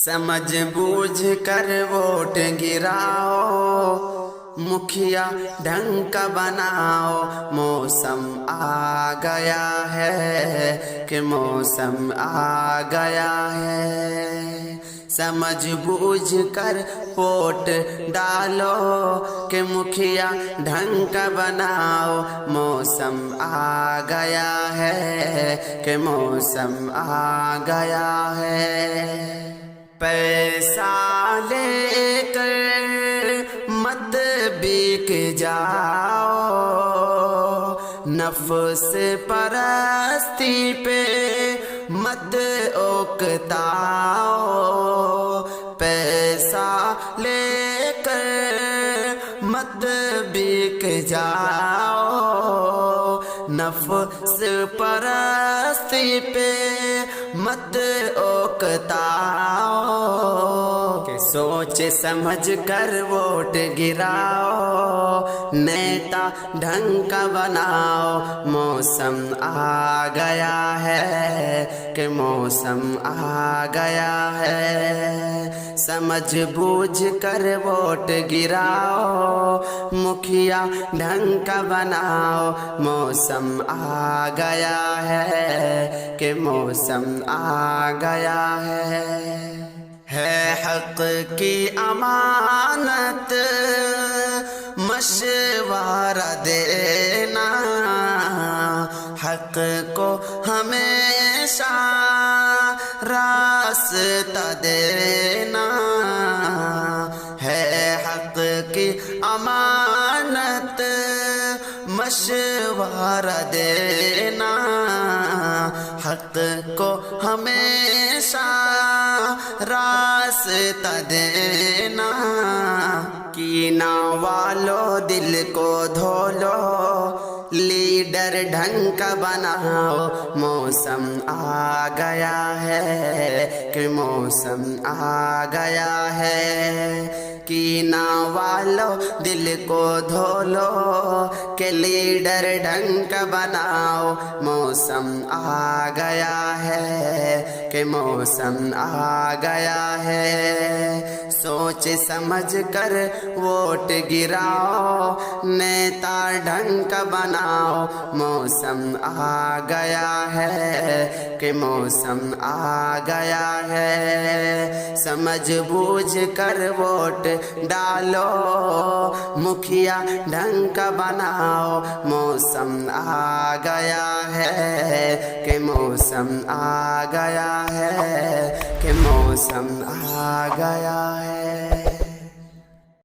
समझ बूझ कर वोट गिराओ, मुखिया ढंग का बनाओ। मौसम आ गया है कि मौसम आ गया है। समझ बूझ कर वोट डालो कि मुखिया ढंग का बनाओ। मौसम आ गया है कि मौसम आ गया है। पैसा लेकर मत बिक जाओ, नफ्स परस्ती पे मत उकताओ। पैसा लेकर मत बिक जाओ, नफ्स परस्ती पे मत उकताओ। कि सोच समझ कर वोट गिराओ, नेता ढंग का बनाओ। मौसम आ गया है कि मौसम आ गया है। समझ बूझ कर वोट गिराओ, मुखिया ढंग का बनाओ। मौसम आ गया है कि मौसम आ गया है हक की अमानत मशवरा देना, हक को हमेशा रास्ता देना। है हक की अमानत मशवरा देना, हक को हमेशा रास्ता देना। कीना वालों दिल को धो लो, लीडर ढंग का बनाओ। मौसम आ गया है कि मौसम आ गया है। कीना वालों दिल को धो लो कि लीडर ढंग का बनाओ। मौसम आ गया है कि मौसम आ गया है। सोच समझ कर वोट गिराओ, नेता ढंग का बनाओ। मौसम आ गया है कि मौसम आ गया है। समझ बूझ कर वोट डालो, मुखिया ढंग का बनाओ। मौसम आ गया है कि मौसम आ गया है कि मौसम आ गया